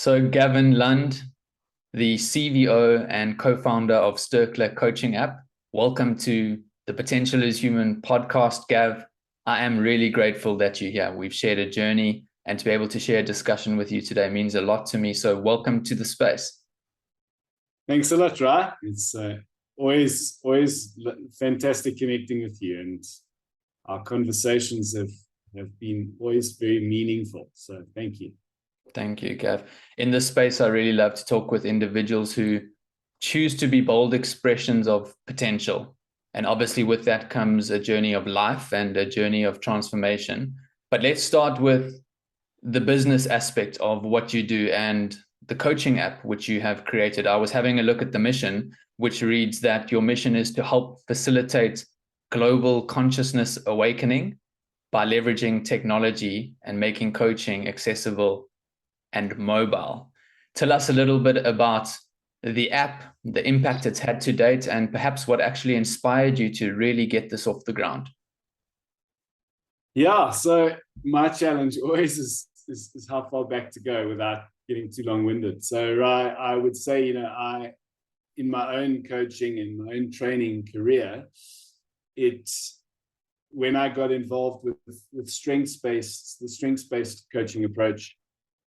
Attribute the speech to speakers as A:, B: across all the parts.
A: So, Gavin Lund, the CVO and co-founder of Sterkla coaching app. Welcome to the Potential is Human podcast, Gav. I am really grateful that you're here. We've shared a journey, and to be able to share a discussion with you today means a lot to me. So welcome to the space.
B: Thanks a lot, Ra. It's always fantastic connecting with you, and our conversations have been always very meaningful. So thank you.
A: Thank you, Gav. In this space, I really love to talk with individuals who choose to be bold expressions of potential. And obviously with that comes a journey of life and a journey of transformation. But let's start with the business aspect of what you do and the coaching app, which you have created. I was having a look at the mission, which reads that your mission is to help facilitate global consciousness awakening by leveraging technology and making coaching accessible and mobile. Tell us a little bit about the app, the impact it's had to date, and perhaps what actually inspired you to really get this off the ground.
B: Yeah, so my challenge always is how far back to go without getting too long-winded. So I would say, I, in my own coaching and my own training career, when I got involved with the strengths-based coaching approach,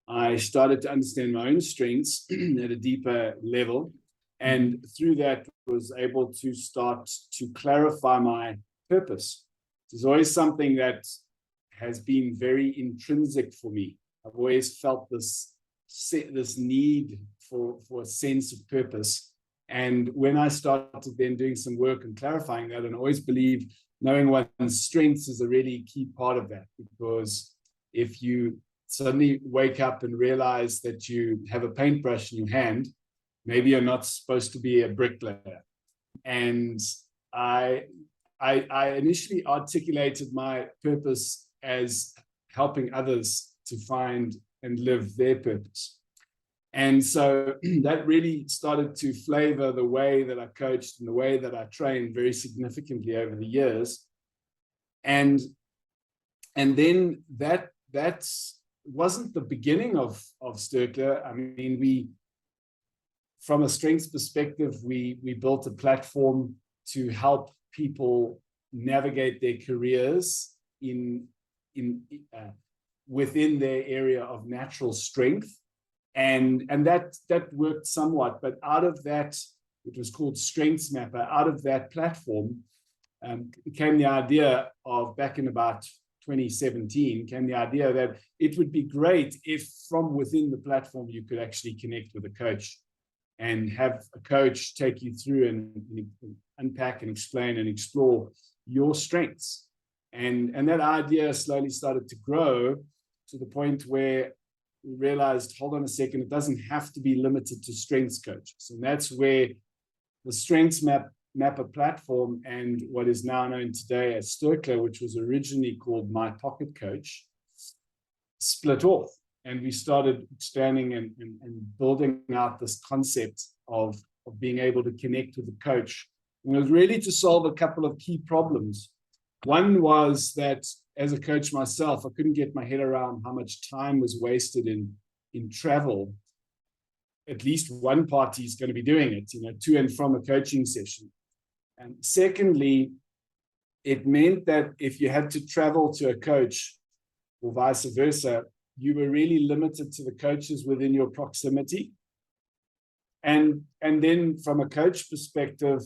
B: I started to understand my own strengths at a deeper level. And through that, was able to start to clarify my purpose. It's always something that has been very intrinsic for me. I've always felt this need for a sense of purpose. And when I started then doing some work and clarifying that, and I always believe knowing one's strengths is a really key part of that, because if you suddenly wake up and realize that you have a paintbrush in your hand, maybe you're not supposed to be a bricklayer. And I initially articulated my purpose as helping others to find and live their purpose. And so that really started to flavor the way that I coached and the way that I trained very significantly over the years. And then that wasn't the beginning of Sterkla. I mean, from a strengths perspective, we built a platform to help people navigate their careers within their area of natural strength, and that worked somewhat. But out of that, it was called Strengths Mapper. Out of that platform came the idea of, back in about 2017, came the idea that it would be great if from within the platform you could actually connect with a coach and have a coach take you through and unpack and explain and explore your strengths. And that idea slowly started to grow to the point where we realized, hold on a second, it doesn't have to be limited to strengths coaches. And that's where the Strengths Mapper platform and what is now known today as Sterkla, which was originally called My Pocket Coach, split off. And we started expanding and building out this concept of being able to connect with the coach. And it was really to solve a couple of key problems. One was that as a coach myself, I couldn't get my head around how much time was wasted in travel. At least one party is going to be doing it, to and from a coaching session. And secondly, it meant that if you had to travel to a coach or vice versa, you were really limited to the coaches within your proximity. And then from a coach perspective,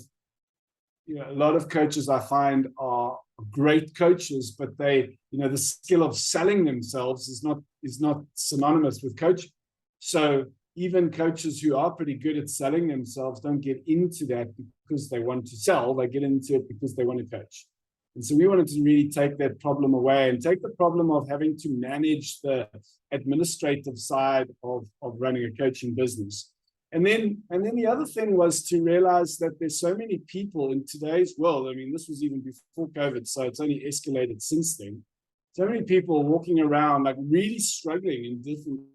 B: a lot of coaches I find are great coaches, but the skill of selling themselves is not synonymous with coaching. So even coaches who are pretty good at selling themselves don't get into that because they want to sell. They get into it because they want to coach. And so we wanted to really take that problem away and take the problem of having to manage the administrative side of running a coaching business. And then the other thing was to realize that there's so many people in today's world. I mean, this was even before COVID, so it's only escalated since then. So many people walking around like really struggling in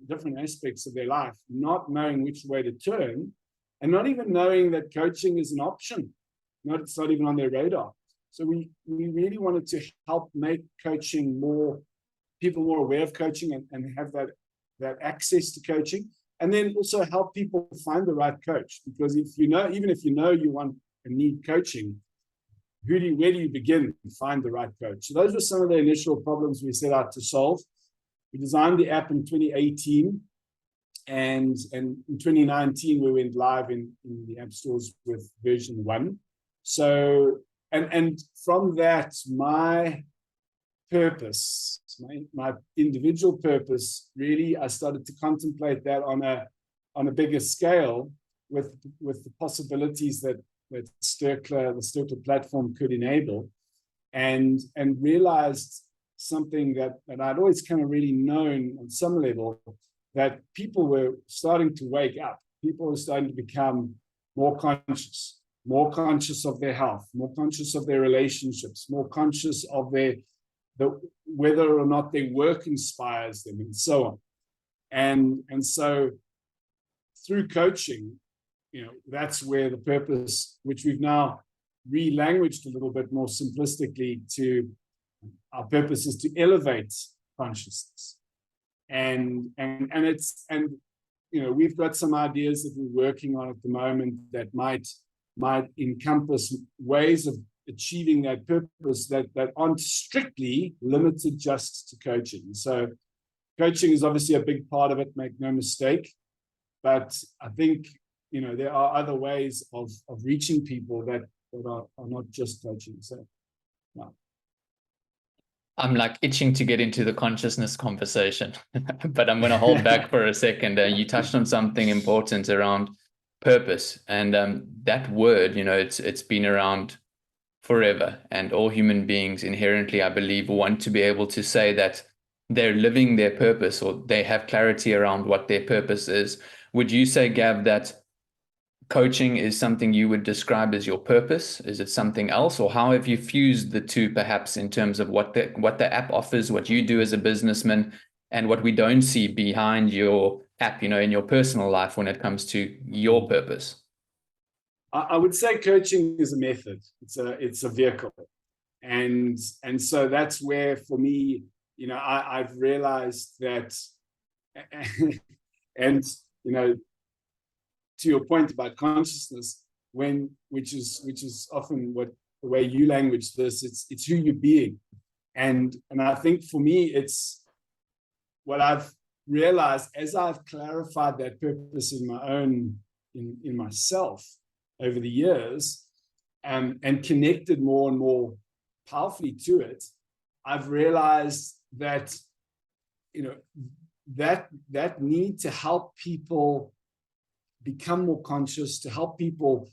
B: different aspects of their life, not knowing which way to turn, and not even knowing that coaching is an option. It's not even on their radar. So we really wanted to help make coaching people more aware of coaching and have that access to coaching. and then also help people find the right coach. Because if you know, even if you know you want and need coaching, where do you begin to find the right coach? So those were some of the initial problems we set out to solve. We designed the app in 2018, and in 2019 we went live in the app stores with version 1. So and from that, my purpose, my individual purpose, really, I started to contemplate that on a bigger scale with the possibilities that the Sterkla platform could enable, and realized something that I'd always kind of really known on some level, that people were starting to wake up. People were starting to become more conscious of their health, more conscious of their relationships, more conscious of whether or not their work inspires them, and so on. And so through coaching, that's where the purpose, which we've now re-languaged a little bit more simplistically to, our purpose is to elevate consciousness. And we've got some ideas that we're working on at the moment that might encompass ways of achieving that purpose that aren't strictly limited just to coaching. So coaching is obviously a big part of it, make no mistake. But I think, there are other ways of reaching people that are not just coaching. So, yeah.
A: I'm like itching to get into the consciousness conversation, but I'm going to hold back for a second. You touched on something important around purpose, and that word, it's been around forever, and all human beings inherently, I believe, want to be able to say that they're living their purpose, or they have clarity around what their purpose is. Would you say, Gav, that coaching is something you would describe as your purpose? Is it something else, or how have you fused the two, perhaps, in terms of what the app offers, what you do as a businessman, and what we don't see behind your app, in your personal life when it comes to your purpose?
B: I would say coaching is a method. It's a vehicle, and so that's where, for me, I've realized that, and to your point about consciousness, which is often the way you language this, it's who you're being, and I think for me, it's what I've realized as I've clarified that purpose in my own in myself over the years, and connected more and more powerfully to it. I've realized that that need to help people become more conscious, to help people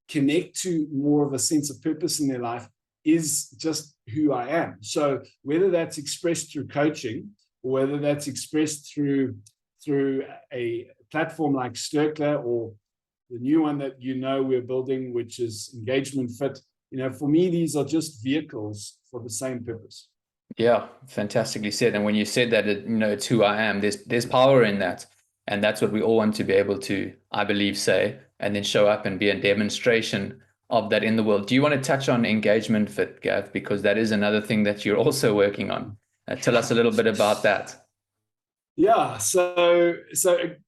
B: connect to more of a sense of purpose in their life, is just who I am. So whether that's expressed through coaching, or whether that's expressed through a platform like Sterkla, or the new one that we're building, which is Engagement Fit, for me, these are just vehicles for the same purpose.
A: Yeah, fantastically said. And when you said that, it's who I am, there's power in that. And that's what we all want to be able to, I believe, say, and then show up and be a demonstration of that in the world. Do you want to touch on Engagement Fit, Gav? Because that is another thing that you're also working on. Tell us a little bit about that.
B: Yeah, so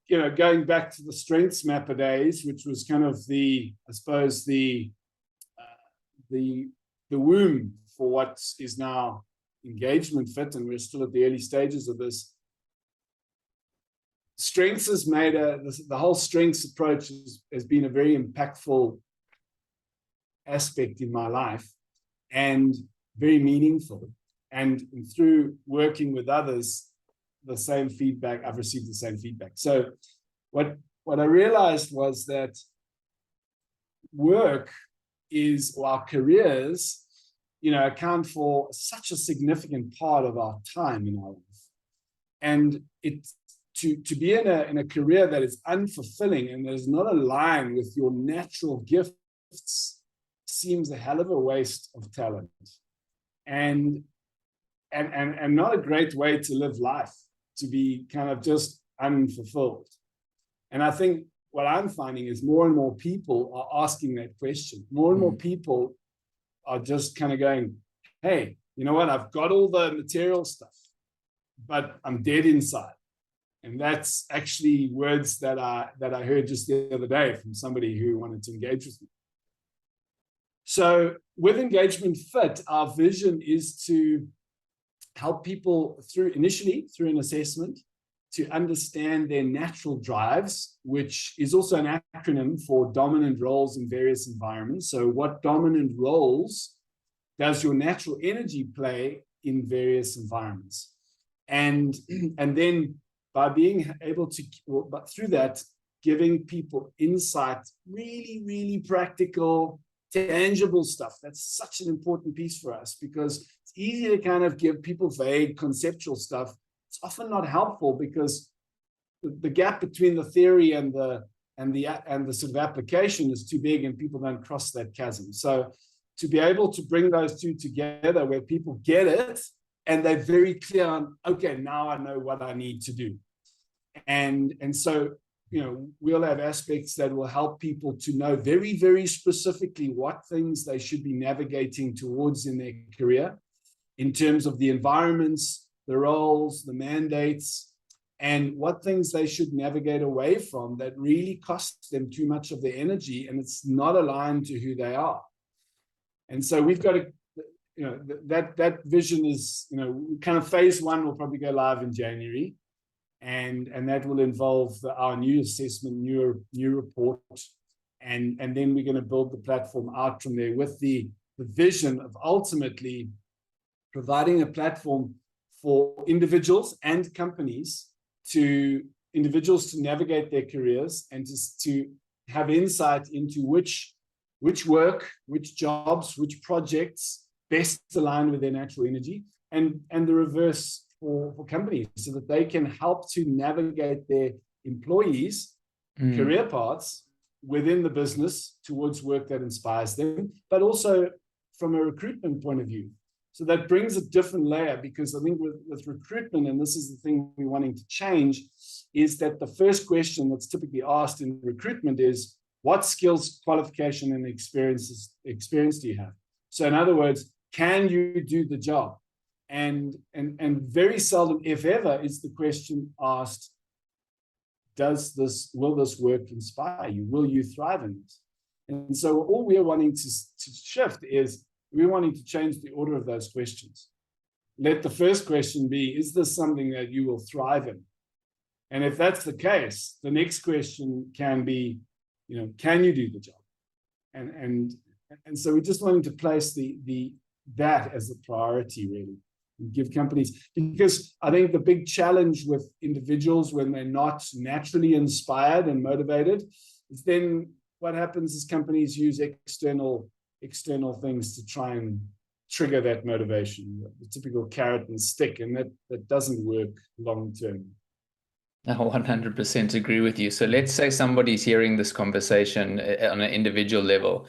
B: going back to the Strengths Mapper days, which was kind of the womb for what is now Engagement Fit, and we're still at the early stages of this. Strengths has made the whole strengths approach has been a very impactful aspect in my life, and very meaningful. And through working with others, I've received the same feedback. So what I realized was that work or our careers, account for such a significant part of our time in our life. And to be in a career that is unfulfilling and that is not aligned with your natural gifts seems a hell of a waste of talent, and not a great way to live life, to be kind of just unfulfilled. And I think what I'm finding is more and more people are asking that question. More and more people are just kind of going, hey, you know what? I've got all the material stuff, but I'm dead inside. And that's actually words that I heard just the other day from somebody who wanted to engage with me. So with Engagement Fit, our vision is to help people initially through an assessment to understand their natural drives, which is also an acronym for dominant roles in various environments. So what dominant roles does your natural energy play in various environments? And then by being able to, but through that, giving people insight, really, really practical, tangible stuff. That's such an important piece for us, because it's easy to kind of give people vague conceptual stuff. It's often not helpful because the gap between the theory and the sort of application is too big, and people don't cross that chasm. So to be able to bring those two together where people get it and they're very clear on, okay, now I know what I need to do. And so, you know, we'll have aspects that will help people to know very, very specifically what things they should be navigating towards in their career in terms of the environments, the roles, the mandates, and what things they should navigate away from that really costs them too much of their energy and it's not aligned to who they are. And so we've got to, you know, that vision is, you know, kind of phase one will probably go live in January. And that will involve our new assessment, new report. And then we're going to build the platform out from there with the vision of ultimately providing a platform for individuals and companies to navigate their careers and to have insight into which work, which jobs, which projects best align with their natural energy, and the reverse for companies, so that they can help to navigate their employees' career paths within the business towards work that inspires them, but also from a recruitment point of view. So that brings a different layer, because I think with recruitment, and this is the thing we're wanting to change, is that the first question that's typically asked in recruitment is, what skills, qualification, and experience do you have? So in other words, can you do the job? And very seldom, if ever, is the question asked, will this work inspire you? Will you thrive in it? And so all we're wanting to shift is, we're wanting to change the order of those questions. Let the first question be, is this something that you will thrive in? And if that's the case, the next question can be, you know, can you do the job? And so we're just wanting to place that as a priority, really, and give companies, because I think the big challenge with individuals when they're not naturally inspired and motivated is then what happens is companies use external things to try and trigger that motivation, the typical carrot and stick, and that doesn't work long term.
A: I 100% agree with you. So let's say somebody's hearing this conversation on an individual level,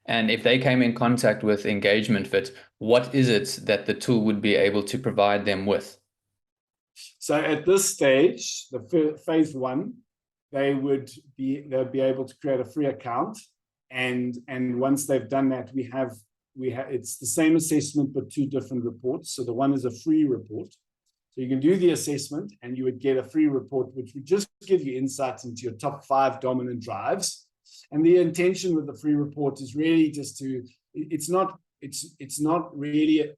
A: and if they came in contact with Engagement Fit, what is it that the tool would be able to provide them with?
B: So at this stage, the phase one, they'll be able to create a free account, and once they've done that, we have it's the same assessment but two different reports. So the one is a free report. So you can do the assessment and you would get a free report, which would just give you insights into your top 5 dominant drives. And the intention with the free report is really just it's not really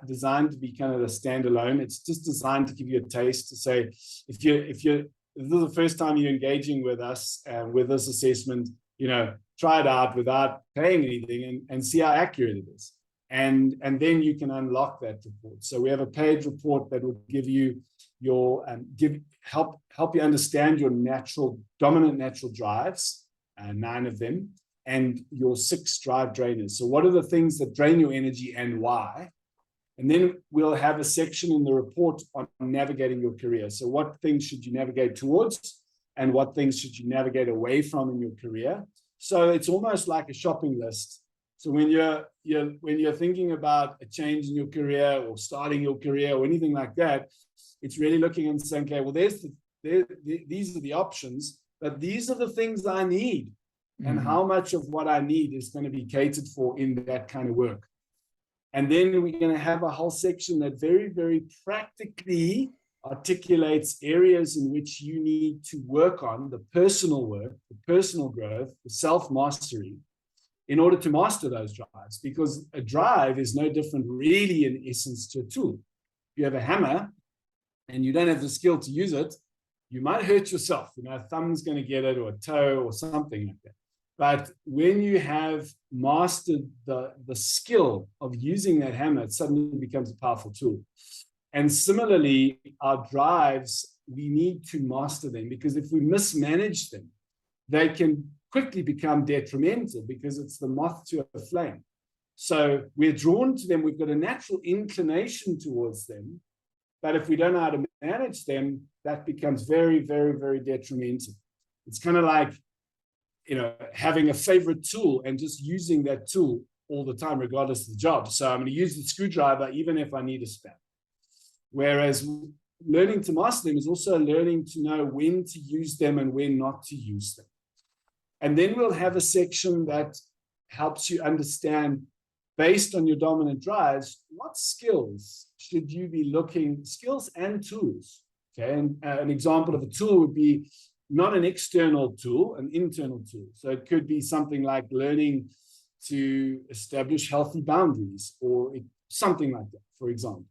B: designed to be kind of a standalone. It's just designed to give you a taste, to say, if this is the first time you're engaging with us with this assessment, you know, try it out without paying anything and see how accurate it is. And then you can unlock that report. So we have a paid report that will give you your help you understand your dominant natural drives, 9 of them, and your 6 drive drainers. So what are the things that drain your energy and why? And then we'll have a section in the report on navigating your career. So what things should you navigate towards, and what things should you navigate away from in your career? So it's almost like a shopping list. So when you're thinking about a change in your career or starting your career or anything like that, it's really looking and saying, okay, well, these are the options, but these are the things I need. And how much of what I need is going to be catered for in that kind of work. And then we're going to have a whole section that very, very practically articulates areas in which you need to work on the personal work, the personal growth, the self-mastery, in order to master those drives. Because a drive is no different really in essence to a tool. If you have a hammer and you don't have the skill to use it, you might hurt yourself. You know, a thumb's going to get it, or a toe, or something like that. But when you have mastered the skill of using that hammer, it suddenly becomes a powerful tool. And similarly, our drives, we need to master them, because if we mismanage them, they can quickly become detrimental, because it's the moth to a flame. So we're drawn to them. We've got a natural inclination towards them. But if we don't know how to manage them, that becomes very, very, very detrimental. It's kind of like, you know, having a favorite tool and just using that tool all the time, regardless of the job. So I'm going to use the screwdriver even if I need a spanner. Whereas learning to master them is also learning to know when to use them and when not to use them. And then we'll have a section that helps you understand, based on your dominant drives, what skills should you be looking, skills and tools. Okay, and an example of a tool would be not an external tool, an internal tool. So it could be something like learning to establish healthy boundaries, or something like that, for example.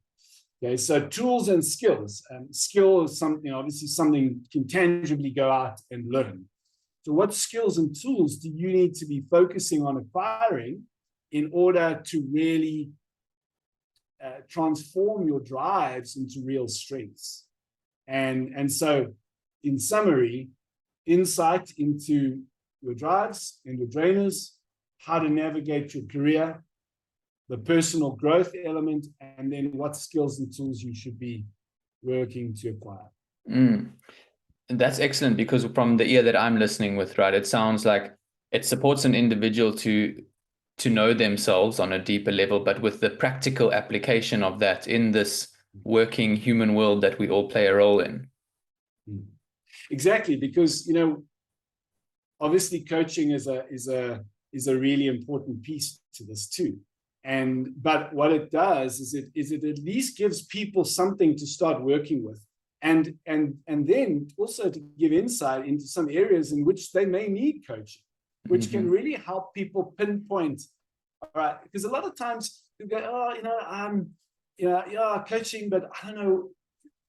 B: Okay, so tools and skills. Skill is something, obviously something you can tangibly go out and learn. So what skills and tools do you need to be focusing on acquiring in order to really transform your drives into real strengths? And so, in summary, insight into your drives and your drainers, how to navigate your career, the personal growth element, and then what skills and tools you should be working to acquire.
A: And that's excellent, because from the ear that I'm listening with, right, it sounds like it supports an individual to know themselves on a deeper level, but with the practical application of that in this working human world that we all play a role in.
B: Exactly, because, you know, obviously coaching is a really important piece to this too. But what it does is it at least gives people something to start working with, and then also to give insight into some areas in which they may need coaching, which can really help people pinpoint. All right, because a lot of times you go, oh, you know, yeah, coaching, but I don't know,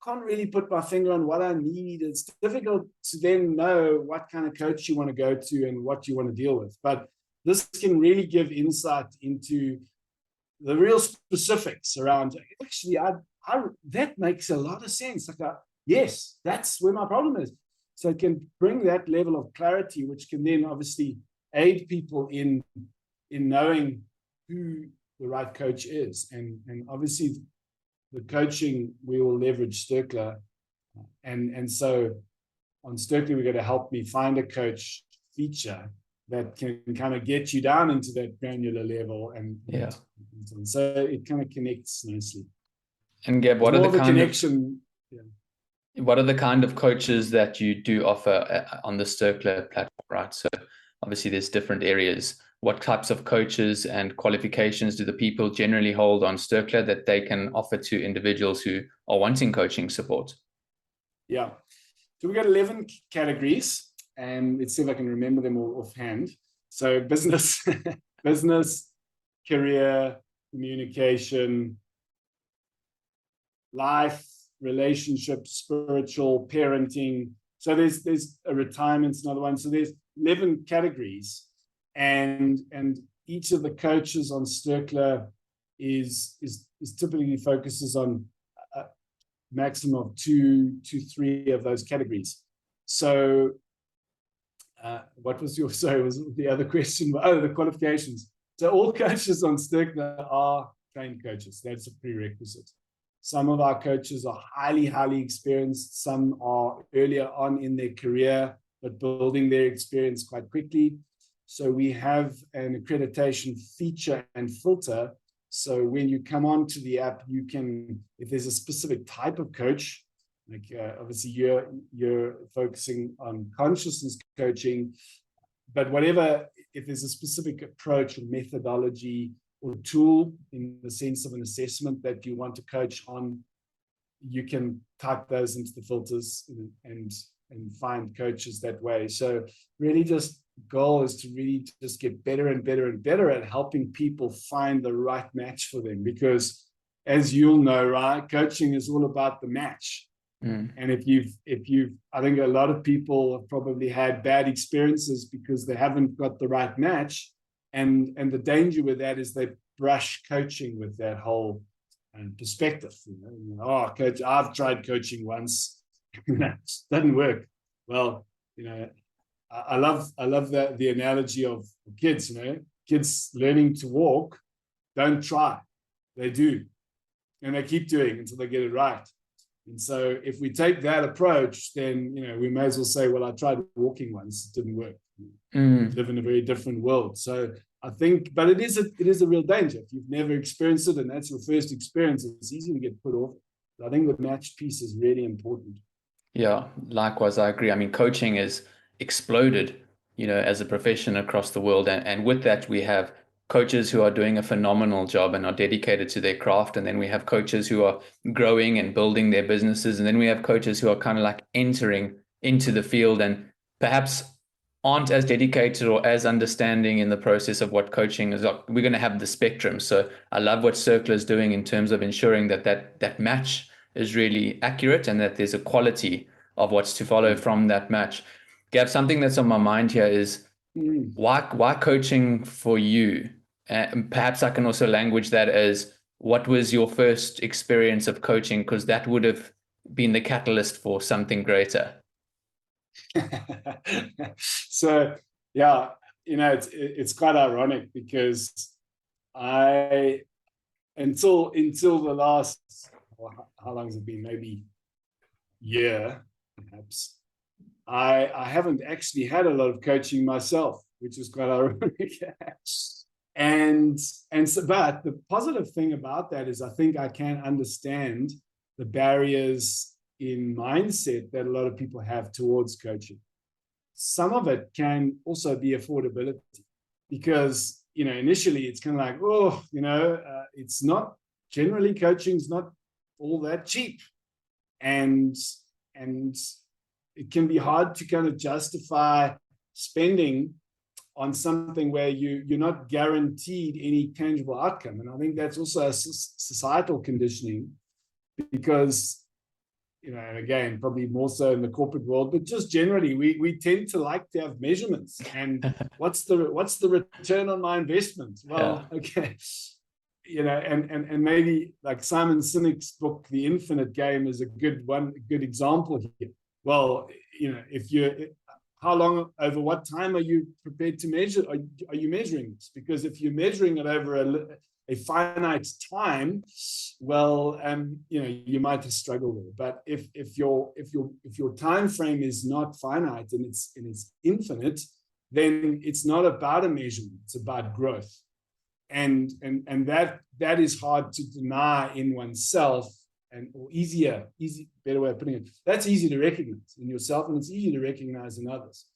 B: can't really put my finger on what I need. It's difficult to then know what kind of coach you want to go to and what you want to deal with. But this can really give insight into the real specifics around, actually, that makes a lot of sense. Like, yes, that's where my problem is. So it can bring that level of clarity, which can then obviously aid people in knowing who the right coach is. And obviously the coaching, we will leverage Sterkla. And so on Sterkla, we're going to help me find a coach feature that can kind of get you down into that granular level. And so it kind of connects nicely.
A: And Gab, what are the kind of coaches that you do offer on the Sterkla platform, right? So obviously there's different areas. What types of coaches and qualifications do the people generally hold on Sterkla that they can offer to individuals who are wanting coaching support?
B: Yeah. So we've got 11 categories, and let's see if I can remember them all offhand. So business, career, communication, life, relationships, spiritual, parenting. So there's a retirement's another one. So there's 11 categories, and each of the coaches on Sterkla is typically focuses on a maximum of two to three of those categories. So what was was the other question? Oh, the qualifications. So all coaches on Sterkla are trained coaches. That's a prerequisite. Some of our coaches are highly, highly experienced. Some are earlier on in their career, but building their experience quite quickly. So we have an accreditation feature and filter. So when you come onto the app, you can, if there's a specific type of coach, like obviously you're focusing on consciousness coaching, but whatever, if there's a specific approach or methodology or tool in the sense of an assessment that you want to coach on, you can type those into the filters and find coaches that way. So really just goal is to really just get better and better and better at helping people find the right match for them, because as you'll know, right, coaching is all about the match. And if you've I think a lot of people have probably had bad experiences because they haven't got the right match, and the danger with that is they brush coaching with that whole perspective. Oh, coach, I've tried coaching once, it doesn't work. Well, I love the analogy of kids. Kids learning to walk don't try, they do, and they keep doing until they get it right. And so if we take that approach, then we may as well say, well, I tried walking once, it didn't work. We live in a very different world. So I think, but it is a real danger. If you've never experienced it and that's your first experience, it's easy to get put off. But I think the match piece is really important.
A: Yeah, likewise, I agree. I mean, coaching is exploded, as a profession across the world. And with that, we have coaches who are doing a phenomenal job and are dedicated to their craft. And then we have coaches who are growing and building their businesses. And then we have coaches who are kind of like entering into the field and perhaps aren't as dedicated or as understanding in the process of what coaching is. We're going to have the spectrum. So I love what Sterkla is doing in terms of ensuring that match is really accurate and that there's a quality of what's to follow from that match. Gav, something that's on my mind here is why coaching for you? And perhaps I can also language that as, what was your first experience of coaching? Because that would have been the catalyst for something greater.
B: So yeah, it's quite ironic because I until the last, how long has it been? Maybe year, perhaps. I haven't actually had a lot of coaching myself, which is quite ironic. and so, but the positive thing about that is I think I can understand the barriers in mindset that a lot of people have towards coaching. Some of it can also be affordability, because initially it's kind of like, it's not, generally coaching's not all that cheap, and it can be hard to kind of justify spending on something where you're not guaranteed any tangible outcome. And I think that's also a societal conditioning, because and again, probably more so in the corporate world, but just generally, we tend to like to have measurements. And what's the return on my investment? Well, yeah. Okay, and maybe like Simon Sinek's book, The Infinite Game, is a good example here. Well, how long, over what time are you prepared to measure? Are you measuring this? Because if you're measuring it over a finite time, well, you might have struggled there. But if your time frame is not finite and it's infinite, then it's not about a measurement; it's about growth, and that is hard to deny in oneself, or better way of putting it. That's easy to recognize in yourself, and it's easy to recognize in others.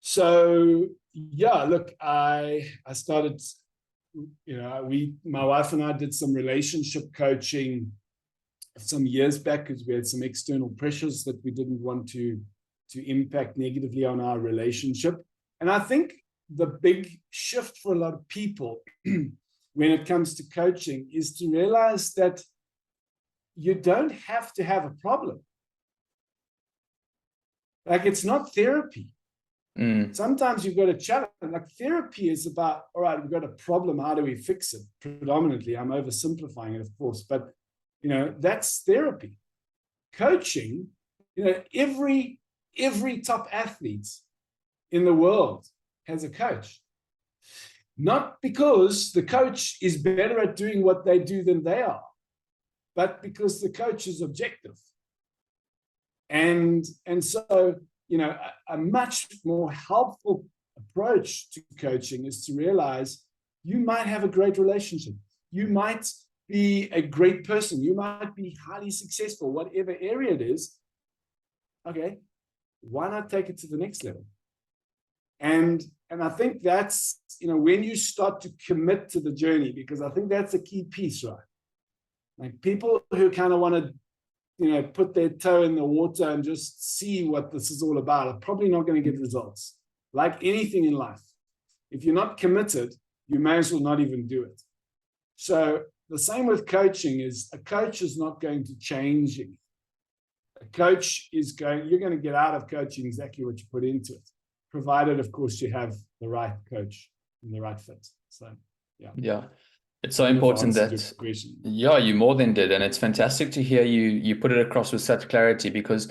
B: So yeah, look, I started. My wife and I did some relationship coaching some years back because we had some external pressures that we didn't want to impact negatively on our relationship. And I think the big shift for a lot of people when it comes to coaching is to realize that you don't have to have a problem. Like, it's not therapy. Sometimes you've got a challenge. Like, therapy is about, all right, we've got a problem, how do we fix it? Predominantly, I'm oversimplifying it, of course, but that's therapy. Coaching, every top athlete in the world has a coach. Not because the coach is better at doing what they do than they are, but because the coach is objective. And so a much more helpful approach to coaching is to realize you might have a great relationship. You might be a great person. You might be highly successful, whatever area it is. Okay, why not take it to the next level? And I think that's, when you start to commit to the journey, because I think that's a key piece, right? Like people who kind of want to, put their toe in the water and just see what this is all about are probably not going to get results. Like anything in life, if you're not committed, you may as well not even do it. So the same with coaching is a coach is not going to change anything. A coach you're going to get out of coaching exactly what you put into it, provided, of course, you have the right coach and the right fit. So, yeah.
A: Yeah. It's so important that, yeah, you more than did. And it's fantastic to hear you put it across with such clarity, because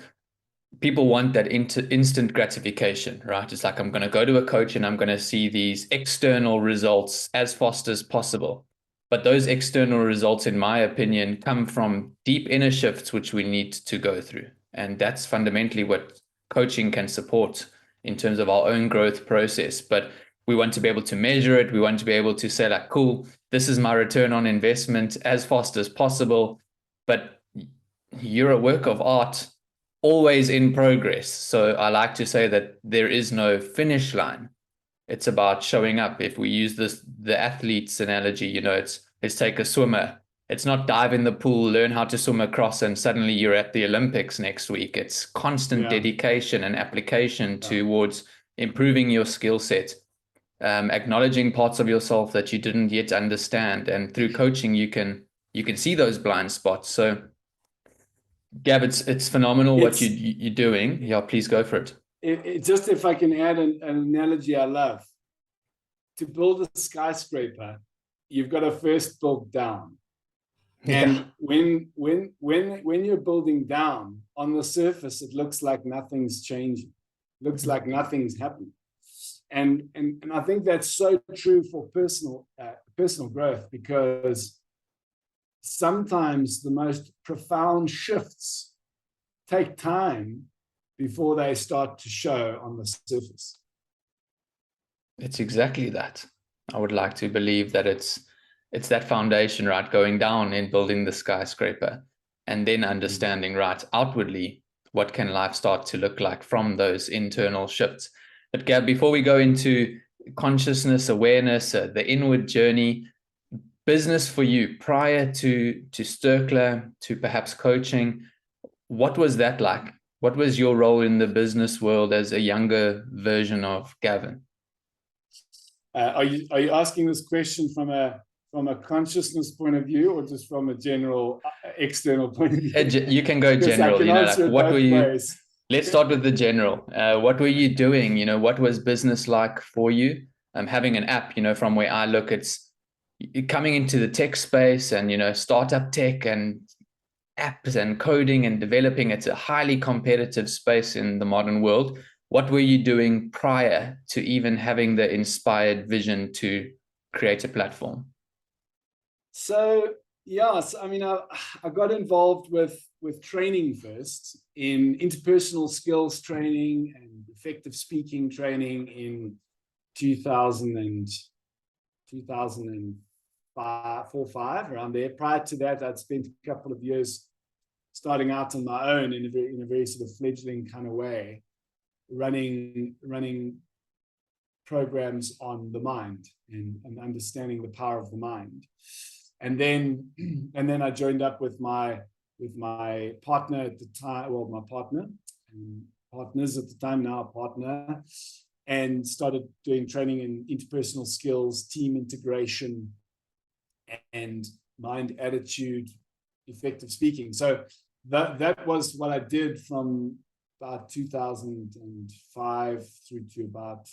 A: people want that instant gratification, right? It's like, I'm going to go to a coach and I'm going to see these external results as fast as possible. But those external results, in my opinion, come from deep inner shifts, which we need to go through. And that's fundamentally what coaching can support in terms of our own growth process. But we want to be able to measure it. We want to be able to say, like, cool, this is my return on investment as fast as possible. But you're a work of art, always in progress. So I like to say that there is no finish line. It's about showing up. If we use the athlete's analogy, let's take a swimmer. It's not dive in the pool, learn how to swim across, and suddenly you're at the Olympics next week. It's constant dedication and application towards improving your skill set, acknowledging parts of yourself that you didn't yet understand. And through coaching, you can see those blind spots. So Gav, it's phenomenal what you're doing. Yeah, please go for it.
B: Just if I can add an analogy I love. To build a skyscraper, you've got to first build down. And when you're building down, on the surface, it looks like nothing's changing. Looks like nothing's happening. And I think that's so true for personal growth, because sometimes the most profound shifts take time before they start to show on the surface.
A: It's exactly that. I would like to believe that it's that foundation, right? Going down and building the skyscraper, and then understanding, right, outwardly, what can life start to look like from those internal shifts. But Gab, before we go into consciousness, awareness, the inward journey, business for you prior to Sterkla, to perhaps coaching, what was that like? What was your role in the business world as a younger version of Gavin?
B: Are you asking this question from a consciousness point of view, or just from a general external point of view?
A: You can go general. What were you? Ways. Let's start with the general. What were you doing? What was business like for you? Having an app. From where I look, it's coming into the tech space and startup tech and apps and coding and developing. It's a highly competitive space in the modern world. What were you doing prior to even having the inspired vision to create a platform?
B: So, yes, I mean, I got involved with training first, in interpersonal skills training and effective speaking training in 2005, around there. Prior to that, I'd spent a couple of years starting out on my own in a very sort of fledgling kind of way, running programs on the mind and understanding the power of the mind. And then I joined up with my partner at the time, well, my partner and partners at the time, now a partner, and started doing training in interpersonal skills, team integration, and mind, attitude, effective speaking. So that was what I did from about 2005 through to about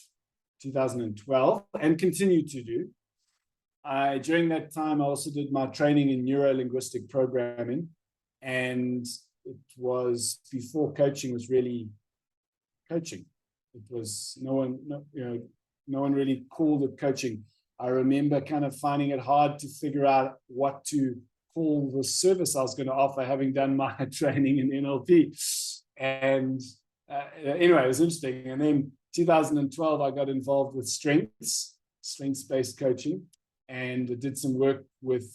B: 2012, and continued to do. During that time, I also did my training in neuro-linguistic programming, and it was before coaching was really coaching. It was no one really called it coaching. I remember kind of finding it hard to figure out what to call the service I was going to offer, having done my training in NLP. And anyway, it was interesting. And then 2012, I got involved with strengths-based coaching, and I did some work with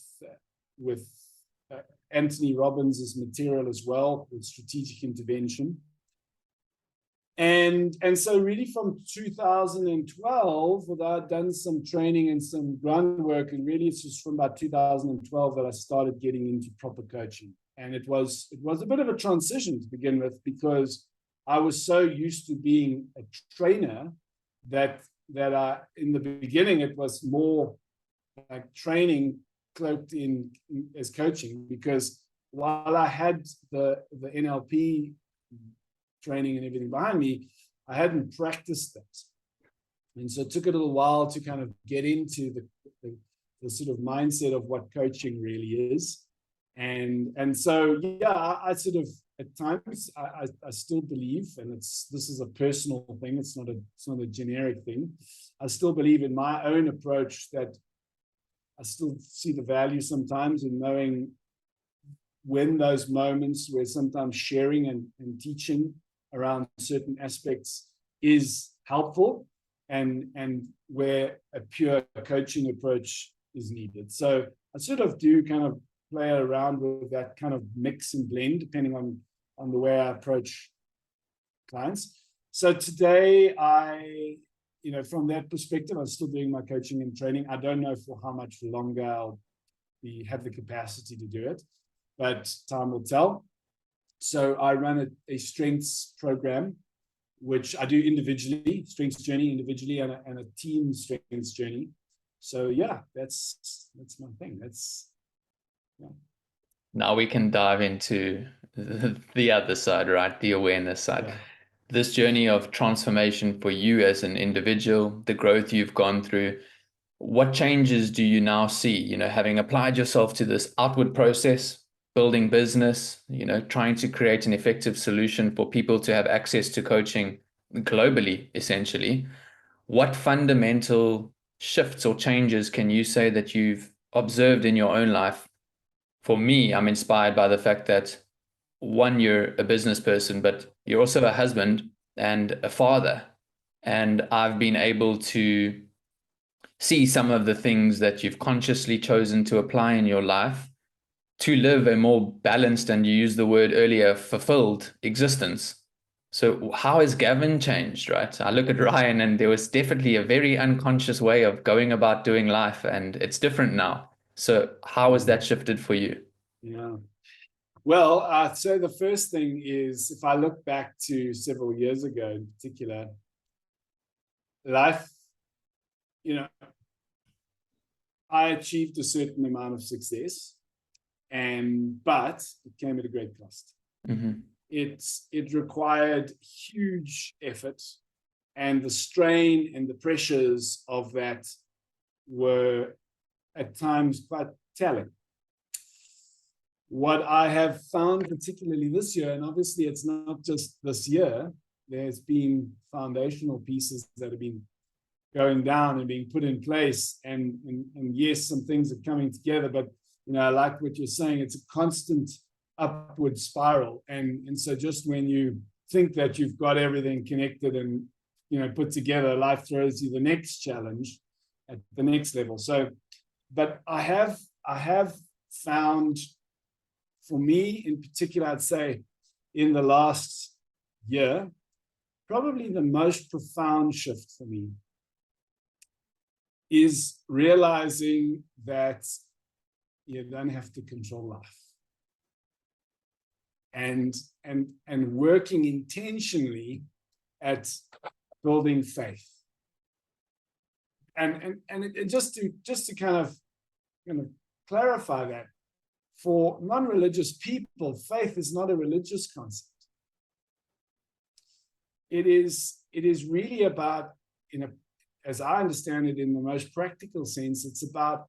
B: Anthony Robbins' material as well, with strategic intervention. And so really from 2012, although I'd done some training and some groundwork, and really it's just from about 2012 that I started getting into proper coaching. And it was a bit of a transition to begin with, because I was so used to being a trainer that I, in the beginning, it was more like training cloaked in as coaching, because while I had the NLP training and everything behind me, I hadn't practiced that. And so it took a little while to kind of get into the sort of mindset of what coaching really is. And so, yeah, I sort of, at times, I still believe, and this is a personal thing, it's not a generic thing. I still believe in my own approach that I still see the value sometimes in knowing when those moments where sometimes sharing and teaching around certain aspects is helpful, and where a pure coaching approach is needed. So I sort of do kind of play around with that kind of mix and blend, depending on the way I approach clients. So today, from that perspective, I'm still doing my coaching and training. I don't know for how much longer I'll have the capacity to do it, but time will tell. So I run a strengths program, which I do individually, strengths journey individually, and a team strengths journey. So yeah, that's my thing. Yeah.
A: Now we can dive into the other side, right? The awareness side.
B: Yeah.
A: This journey of transformation for you as an individual, the growth you've gone through, what changes do you now see, having applied yourself to this outward process, building business, trying to create an effective solution for people to have access to coaching globally, essentially. What fundamental shifts or changes can you say that you've observed in your own life? For me, I'm inspired by the fact that, one, you're a business person, but you're also a husband and a father. And I've been able to see some of the things that you've consciously chosen to apply in your life to live a more balanced, and you used the word earlier, fulfilled existence. So how has Gavin changed, right? I look at Ryan, and there was definitely a very unconscious way of going about doing life, and it's different now. So how has that shifted for you?
B: Yeah. Well, I'd say the first thing is, if I look back to several years ago in particular, life, I achieved a certain amount of success, but it came at a great cost.
A: Mm-hmm.
B: It required huge effort, and the strain and the pressures of that were at times quite telling. What I have found, particularly this year, and obviously it's not just this year, there's been foundational pieces that have been going down and being put in place, and yes, some things are coming together, but I like what you're saying. It's a constant upward spiral, and so just when you think that you've got everything connected and put together, life throws you the next challenge at the next level. So, but I have found, for me in particular, I'd say in the last year, probably the most profound shift for me is realizing that you don't have to control life, and working intentionally at building faith. And just to kind of clarify that, for non-religious people, faith is not a religious concept. It is really about, as I understand it, in the most practical sense, it's about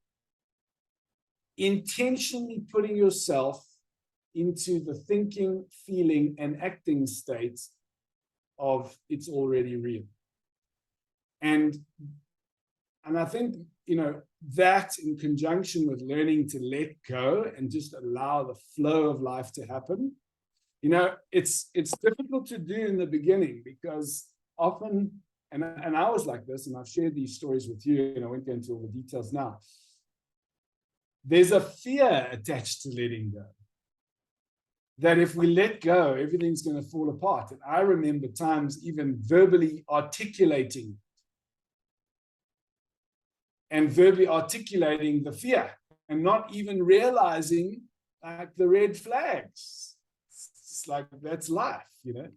B: intentionally putting yourself into the thinking, feeling, and acting state of it's already real. And I think, that in conjunction with learning to let go and just allow the flow of life to happen, it's difficult to do in the beginning, because often, and I was like this, and I've shared these stories with you, and I won't go into all the details now. There's a fear attached to letting go. that if we let go, everything's going to fall apart. And I remember times even verbally articulating the fear and not even realizing like the red flags. It's like, that's life, you know?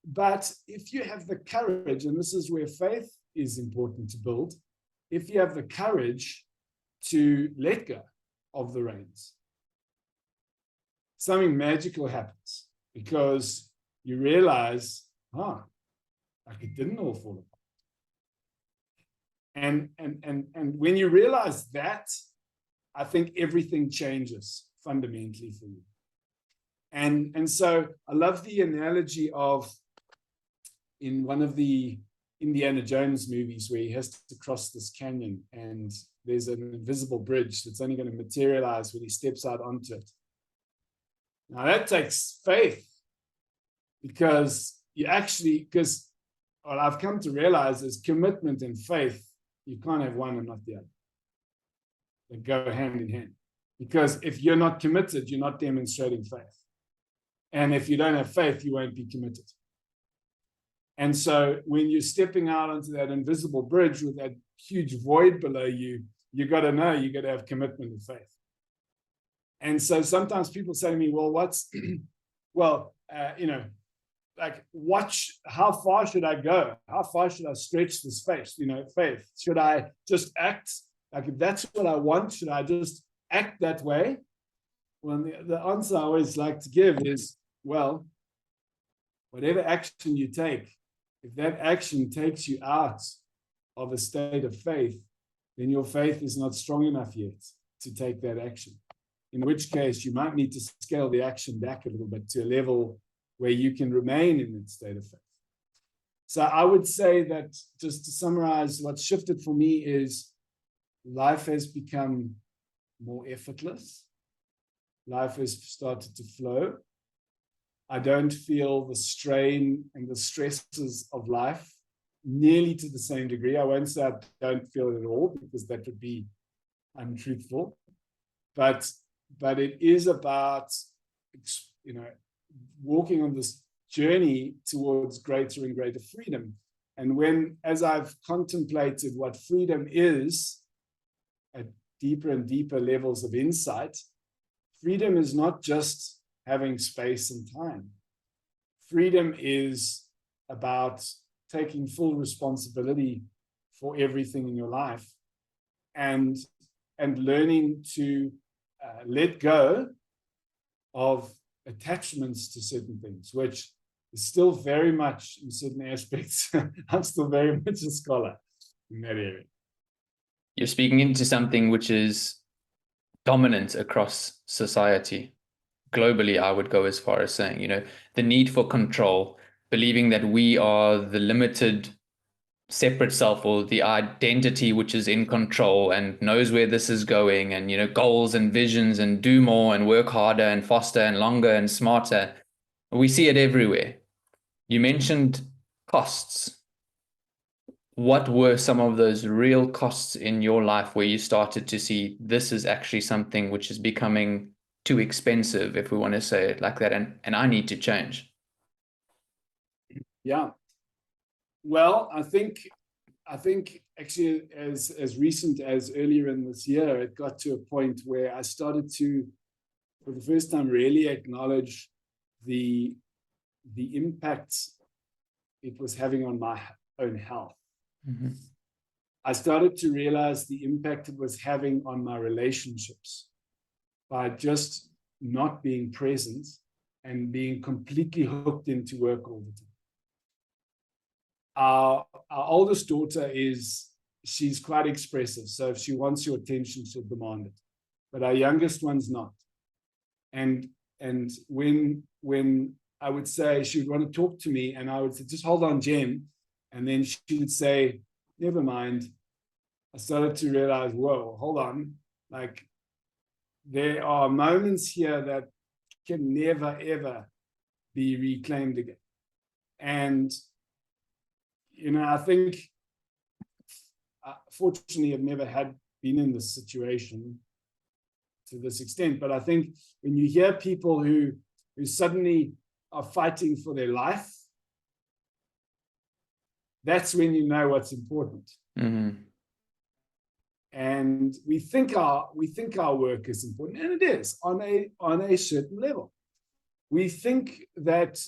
B: But if you have the courage, and this is where faith is important to build, if you have the courage to let go of the reins, something magical happens, because you realize, like it didn't all fall apart. And when you realize that, I think everything changes fundamentally for you. And so I love the analogy of, in one of the Indiana Jones movies, where he has to cross this canyon and there's an invisible bridge that's only going to materialize when he steps out onto it. Now that takes faith, because what I've come to realize is commitment and faith, you can't have one and not the other. They go hand in hand. Because if you're not committed, you're not demonstrating faith. And if you don't have faith, you won't be committed. And so when you're stepping out onto that invisible bridge with that huge void below you, you got to know you got to have commitment and faith. And so sometimes people say to me, well, like, how far should I go? How far should I stretch the space? Faith. Should I just act? Like, if that's what I want, should I just act that way? Well, the answer I always like to give is, well, whatever action you take, if that action takes you out of a state of faith, then your faith is not strong enough yet to take that action. In which case, you might need to scale the action back a little bit to a level where you can remain in that state of faith. So I would say that, just to summarize, what's shifted for me is life has become more effortless. Life has started to flow. I don't feel the strain and the stresses of life nearly to the same degree. I won't say I don't feel it at all, because that would be untruthful. But it is about, walking on this journey towards greater and greater freedom. And as I've contemplated what freedom is at deeper and deeper levels of insight, freedom is not just having space and time. Freedom is about taking full responsibility for everything in your life, and learning to let go of attachments to certain things, which is still very much, in certain aspects, I'm still very much a scholar in that area.
A: You're speaking into something which is dominant across society. Globally, I would go as far as saying, the need for control, believing that we are the limited separate self, or the identity which is in control and knows where this is going, and goals and visions, and do more and work harder and faster and longer and smarter. We see it everywhere. You mentioned costs. What were some of those real costs in your life where you started to see this is actually something which is becoming too expensive, if we want to say it like that, and I need to change?
B: Yeah. Well, I think actually, as recent as earlier in this year, it got to a point where I started to, for the first time, really acknowledge the impact it was having on my own health. Mm-hmm. I started to realize the impact it was having on my relationships by just not being present and being completely hooked into work all the time. Our oldest daughter she's quite expressive. So if she wants your attention, she'll demand it. But our youngest one's not. And when I would say, she would want to talk to me, and I would say, just hold on, Jen. And then she would say, never mind. I started to realize, whoa, hold on. Like, there are moments here that can never, ever be reclaimed again. And I think, fortunately, I've never been in this situation. to this extent. But I think when you hear people who suddenly are fighting for their life, that's when you know what's important.
A: Mm-hmm.
B: And we think our work is important, and it is on a certain level. We think that,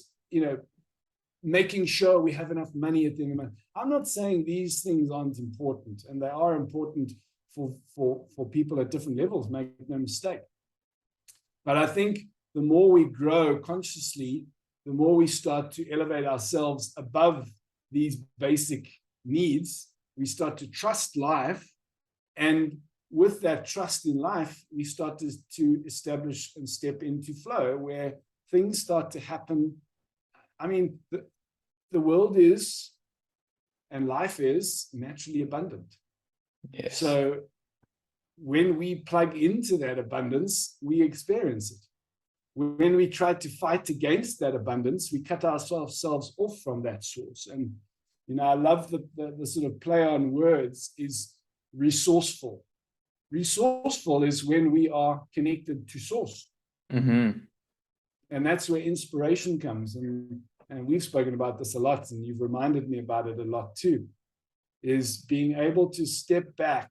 B: making sure we have enough money at the end of the month. I'm not saying these things aren't important, and they are important for people at different levels, make no mistake. But I think the more we grow consciously, the more we start to elevate ourselves above these basic needs, we start to trust life. And with that trust in life, we start to establish and step into flow where things start to happen. I mean, the world is, and life is, naturally abundant.
A: Yes.
B: So when we plug into that abundance, we experience it. When we try to fight against that abundance, we cut ourselves off from that source. And, I love the sort of play on words is resourceful. Resourceful is when we are connected to source.
A: Mm-hmm.
B: And that's where inspiration comes. And we've spoken about this a lot, and you've reminded me about it a lot too, is being able to step back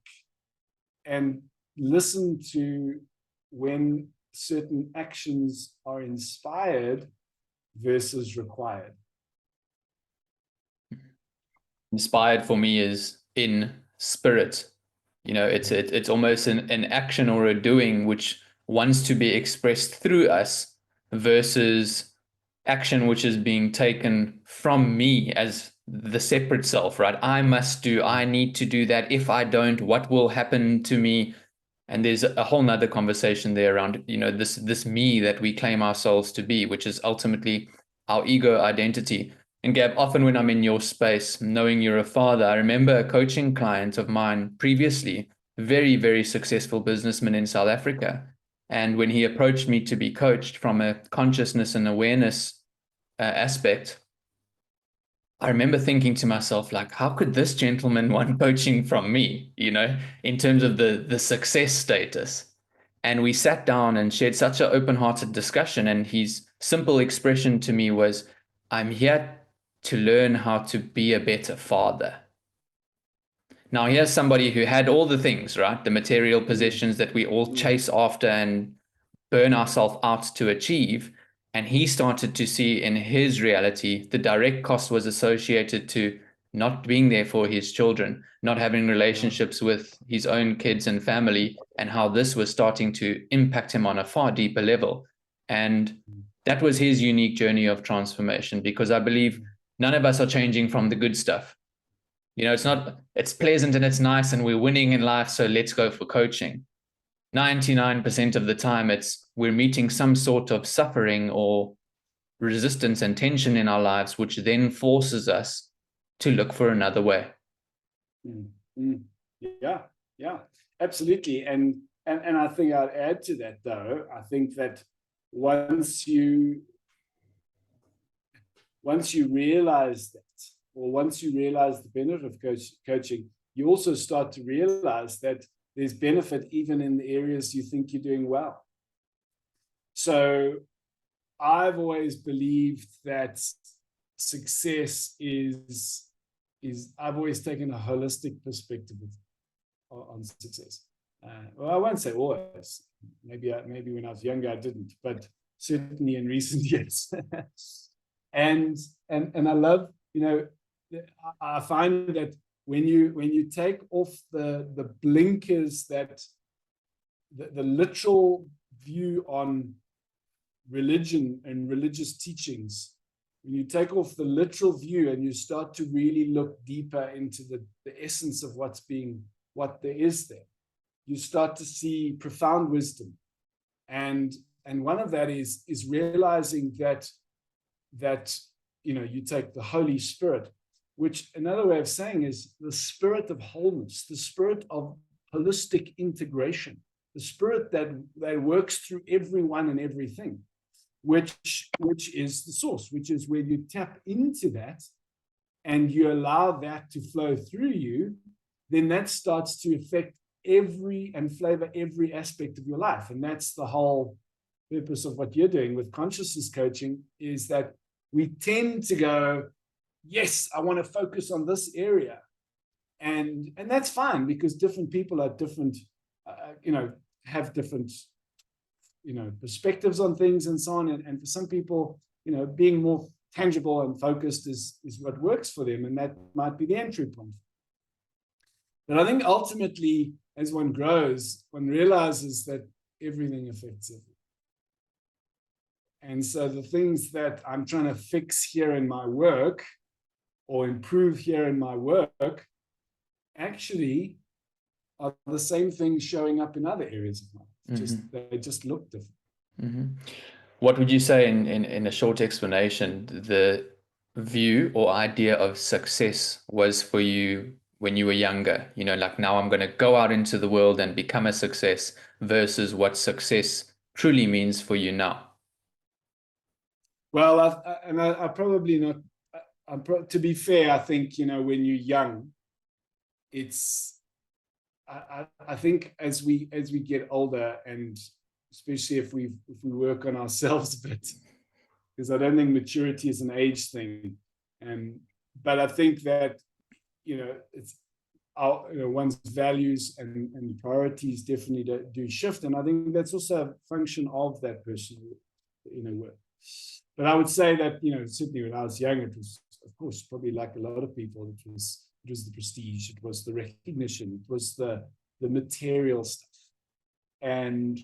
B: and listen to when certain actions are inspired versus required.
A: Inspired for me is in spirit. It's almost an action or a doing which wants to be expressed through us versus action which is being taken from me as the separate self, right? I need to do that. If I don't, what will happen to me? And there's a whole nother conversation there around, this me that we claim ourselves to be, which is ultimately our ego identity. And Gab, often when I'm in your space, knowing you're a father, I remember a coaching client of mine previously, very, very successful businessman in South Africa. And when he approached me to be coached from a consciousness and awareness aspect, I remember thinking to myself, like, how could this gentleman want coaching from me, in terms of the success status? And we sat down and shared such an open-hearted discussion. And his simple expression to me was, I'm here to learn how to be a better father. Now, here's somebody who had all the things, right? The material possessions that we all chase after and burn ourselves out to achieve. And he started to see in his reality, the direct cost was associated to not being there for his children, not having relationships with his own kids and family, and how this was starting to impact him on a far deeper level. And that was his unique journey of transformation, because I believe none of us are changing from the good stuff. It's pleasant and it's nice and we're winning in life, so let's go for coaching. 99% of the time, we're meeting some sort of suffering or resistance and tension in our lives, which then forces us to look for another way.
B: Yeah, absolutely. And I think I'd add to that, though. I think that once you realize that, or once you realize the benefit of coaching, you also start to realize that there's benefit even in the areas you think you're doing well. So I've always believed that success is I've always taken a holistic perspective on success. Well, I won't say always. Maybe when I was younger I didn't, but certainly in recent years. and I love, I find that when you take off the blinkers, that the literal view on religion and religious teachings, when you take off the literal view and you start to really look deeper into the essence of what there is there, you start to see profound wisdom. And one of that is realizing that you take the Holy Spirit, which another way of saying is the spirit of wholeness, the spirit of holistic integration, the spirit that works through everyone and everything, which is the source, which is where you tap into that and you allow that to flow through you, then that starts to affect every and flavor every aspect of your life. And that's the whole purpose of what you're doing with consciousness coaching, is that we tend to go, yes, I want to focus on this area. And that's fine, because different people are different, have different, perspectives on things and so on. And for some people, being more tangible and focused is what works for them. And that might be the entry point. But I think ultimately, as one grows, one realizes that everything affects everything. And so the things that I'm trying to fix here in my work or improve here in my work actually are the same things showing up in other areas of life. Mm-hmm. They just look different.
A: Mm-hmm. What would you say in a short explanation, the view or idea of success was for you when you were younger? Like, now I'm going to go out into the world and become a success, versus what success truly means for you now?
B: Well, I probably not. To be fair, I think, when you're young, it's. I think as we get older, and especially if we work on ourselves a bit, because I don't think maturity is an age thing, but I think that it's one's values and priorities definitely do shift, and I think that's also a function of that person, work. But I would say that, certainly when I was young, it was, of course, probably like a lot of people, it was the prestige, it was the recognition, it was the material stuff. And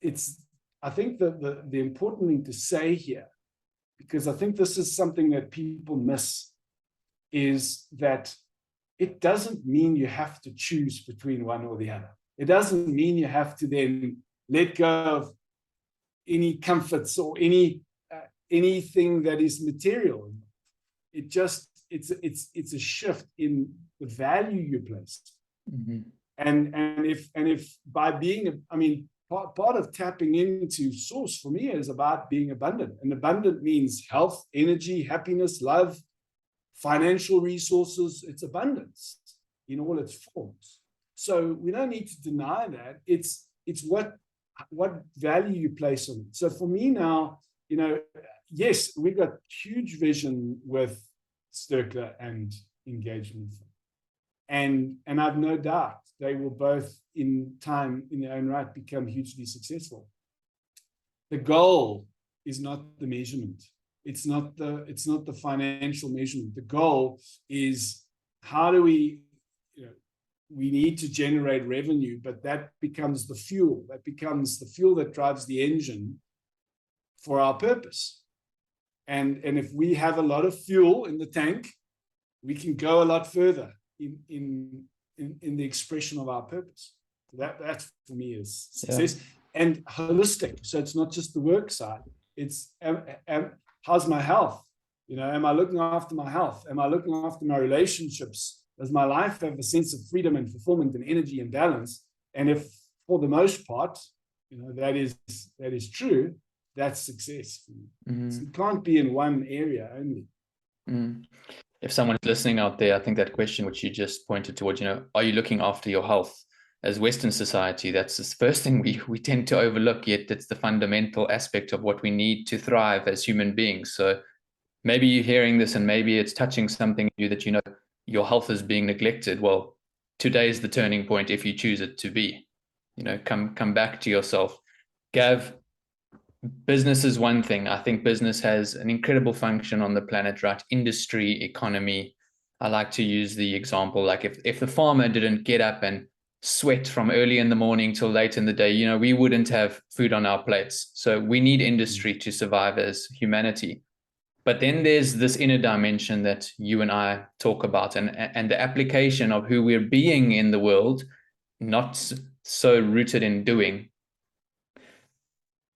B: it's, I think the important thing to say here, because I think this is something that people miss, is that it doesn't mean you have to choose between one or the other. It doesn't mean you have to then let go of any comforts or anything that is material. It just, it's a shift in the value you place. Mm-hmm. And if by being, part of tapping into source for me is about being abundant. And abundant means health, energy, happiness, love, financial resources. It's abundance in all its forms. So we don't need to deny that. It's what value you place on it. So for me now, yes, we've got huge vision with Sterkla and engagement. And I've no doubt they will both in time, in their own right, become hugely successful. The goal is not the measurement. It's not the financial measurement. The goal is, how do we need to generate revenue, but that becomes the fuel. That becomes the fuel that drives the engine for our purpose. And if we have a lot of fuel in the tank, we can go a lot further in the expression of our purpose. That for me is success. Yeah. And holistic. So it's not just the work side. It's how's my health? Am I looking after my health? Am I looking after my relationships? Does my life have a sense of freedom and fulfillment and energy and balance? And if, for the most part, that is true, that's success. Mm. It can't be in one area only.
A: Mm. If someone's listening out there, I think that question which you just pointed towards, are you looking after your health? As Western society, that's the first thing we tend to overlook, yet it's the fundamental aspect of what we need to thrive as human beings. So maybe you're hearing this and maybe it's touching something in you that your health is being neglected. Well, today is the turning point if you choose it to be. Come back to yourself. Gav, business is one thing. I think business has an incredible function on the planet, right? Industry, economy. I like to use the example, like if the farmer didn't get up and sweat from early in the morning till late in the day, we wouldn't have food on our plates. So we need industry to survive as humanity. But then there's this inner dimension that you and I talk about, and the application of who we're being in the world, not so rooted in doing.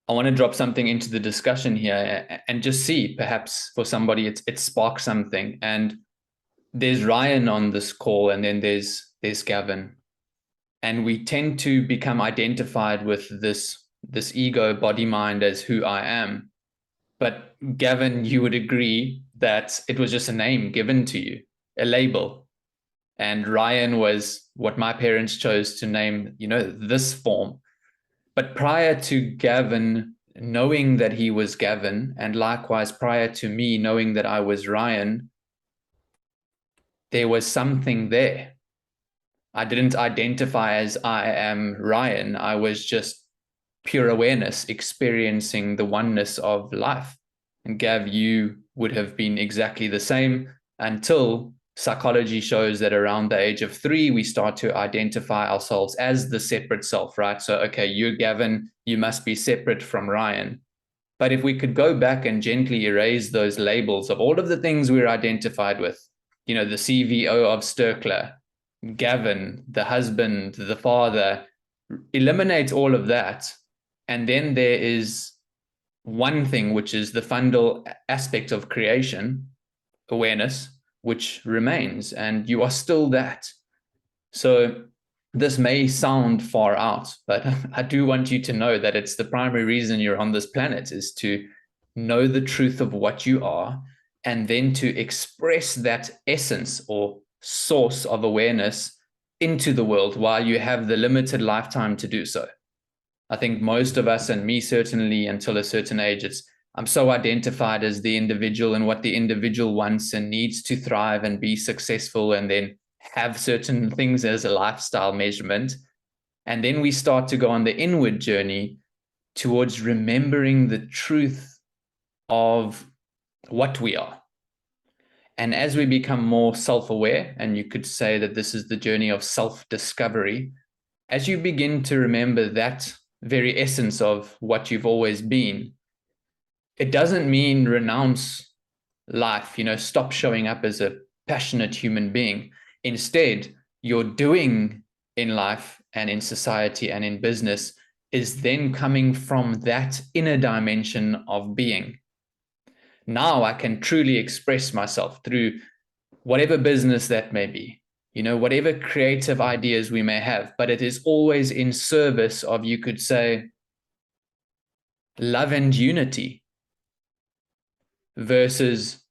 A: I want to drop something into the discussion here and just see, perhaps for somebody it sparks something. And there's Ryan on this call, and then there's Gavin. And we tend to become identified with this ego, body, mind as who I am. But Gavin, you would agree that it was just a name given to you, a label. And Ryan was what my parents chose to name, this form. But prior to Gavin knowing that he was Gavin, and likewise prior to me knowing that I was Ryan, there was something there. I didn't identify as I am Ryan. I was just pure awareness experiencing the oneness of life. And Gav, you would have been exactly the same until psychology shows that around the age of 3, we start to identify ourselves as the separate self, right? So, okay, you're Gavin, you must be separate from Ryan. But if we could go back and gently erase those labels of all of the things we're identified with, the CVO of Sterkla, Gavin, the husband, the father, eliminate all of that. And then there is one thing, which is the fundamental aspect of creation, awareness, which remains, and you are still that. So this may sound far out, but I do want you to know that it's the primary reason you're on this planet, is to know the truth of what you are, and then to express that essence or source of awareness into the world while you have the limited lifetime to do so. I think most of us, and me certainly until a certain age, I'm so identified as the individual and what the individual wants and needs to thrive and be successful, and then have certain things as a lifestyle measurement. And then we start to go on the inward journey towards remembering the truth of what we are. And as we become more self-aware, and you could say that this is the journey of self-discovery, as you begin to remember that very essence of what you've always been, it doesn't mean renounce life, stop showing up as a passionate human being. Instead, your doing in life and in society and in business is then coming from that inner dimension of being. Now I can truly express myself through whatever business that may be, whatever creative ideas we may have, but it is always in service of, you could say, love and unity, versus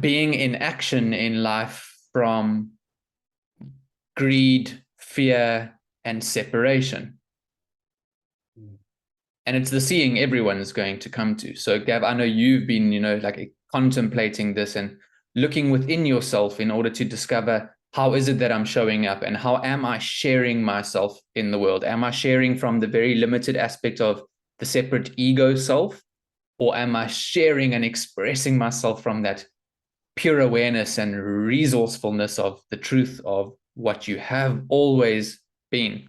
A: being in action in life from greed, fear, and separation. And it's the seeing everyone's going to come to. So Gav, I know you've been, contemplating this and looking within yourself in order to discover, how is it that I'm showing up, and how am I sharing myself in the world? Am I sharing from the very limited aspect of the separate ego self, or am I sharing and expressing myself from that pure awareness and resourcefulness of the truth of what you have always been?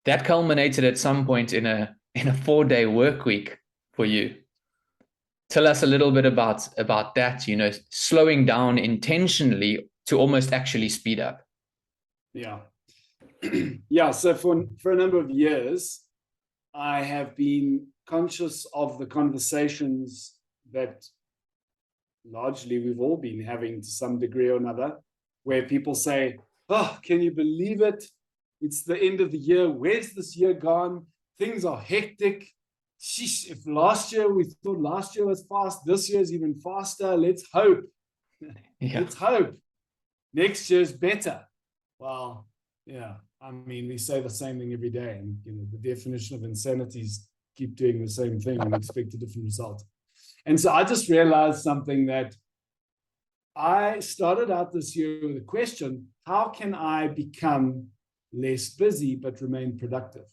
A: That culminated at some point in a 4-day work week for you. Tell us a little bit about that, slowing down intentionally to almost actually speed up.
B: Yeah. Yeah. So for a number of years, I have been conscious of the conversations that largely we've all been having to some degree or another, where people say, "Oh, can you believe it? It's the end of the year. Where's this year gone? Things are hectic. Sheesh, if last year we thought last year was fast, this year is even faster. Let's hope.
A: Yeah.
B: Let's hope next year's better." Well, yeah. I mean, we say the same thing every day, and the definition of insanity is keep doing the same thing and expect a different result. And so I just realized something, that I started out this year with a question: how can I become less busy but remain productive?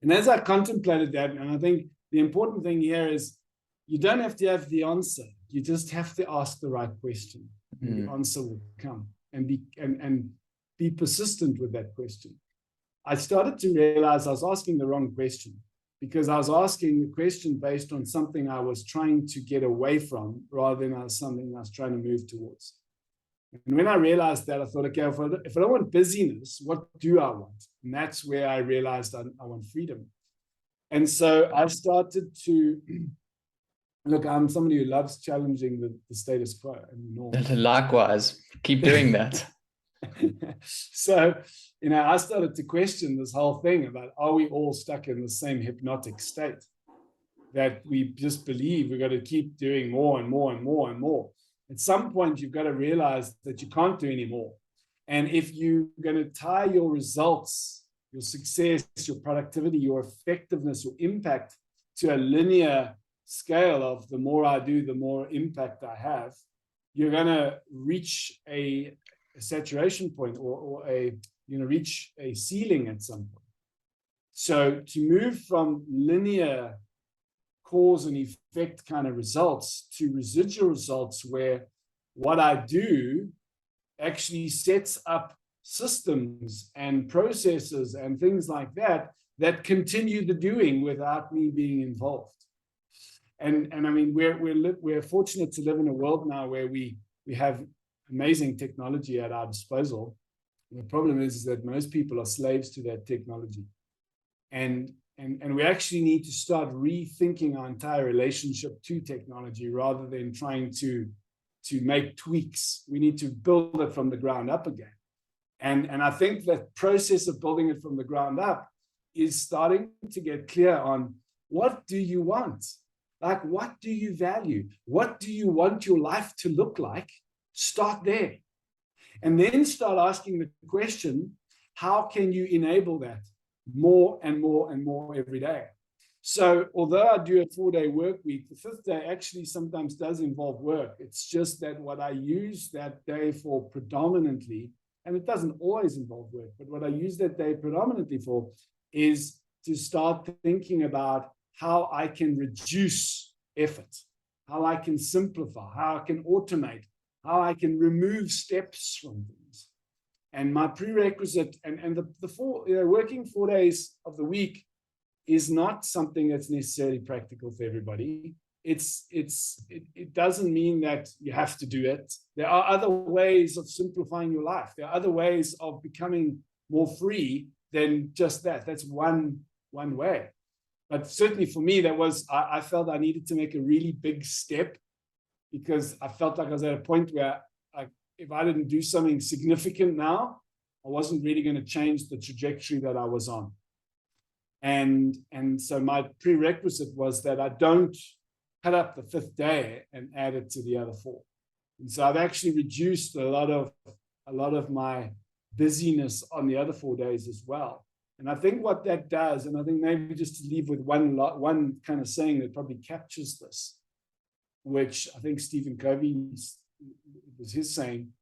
B: And as I contemplated that, and I think the important thing here is, you don't have to have the answer. You just have to ask the right question. And the answer will come, and be persistent with that question. I started to realize I was asking the wrong question, because I was asking the question based on something I was trying to get away from, rather than something I was trying to move towards. And when I realized that, I thought, okay, if I don't want busyness, what do I want? And that's where I realized I want freedom. And so I started to look, I'm somebody who loves challenging the status quo and the norm.
A: Likewise, keep doing that.
B: So, I started to question this whole thing about, are we all stuck in the same hypnotic state that we just believe we've got to keep doing more and more and more and more? At some point, you've got to realize that you can't do anymore. And if you're going to tie your results, your success, your productivity, your effectiveness, your impact to a linear scale of the more I do, the more impact I have, you're going to reach a saturation point, or reach a ceiling at some point. So to move from linear cause and effect kind of results to residual results, where what I do actually sets up systems and processes and things like that that continue the doing without me being involved. And I mean, we're fortunate to live in a world now where we have amazing technology at our disposal. And the problem is that most people are slaves to that technology. And we actually need to start rethinking our entire relationship to technology rather than trying to make tweaks. We need to build it from the ground up again. And I think that process of building it from the ground up is starting to get clear on, what do you want? Like, what do you value? What do you want your life to look like? Start there. And then start asking the question, how can you enable that more and more and more every day? So although I do a 4-day work week, the 5th day actually sometimes does involve work. It's just that what I use that day for predominantly, and it doesn't always involve work, but what I use that day predominantly for is to start thinking about how I can reduce effort, how I can simplify, how I can automate, how I can remove steps from things. And my prerequisite, and the working 4 days of the week is not something that's necessarily practical for everybody. It doesn't mean that you have to do it. There are other ways of simplifying your life. There are other ways of becoming more free than just that. That's one way. But certainly for me, that was, I felt I needed to make a really big step, because I felt like I was at a point where if I didn't do something significant now, I wasn't really going to change the trajectory that I was on. And so my prerequisite was that I don't cut up the 5th day and add it to the other 4. And so I've actually reduced a lot of my busyness on the other 4 days as well. And I think what that does, and I think maybe just to leave with one kind of saying that probably captures this, which I think Stephen Covey was his saying,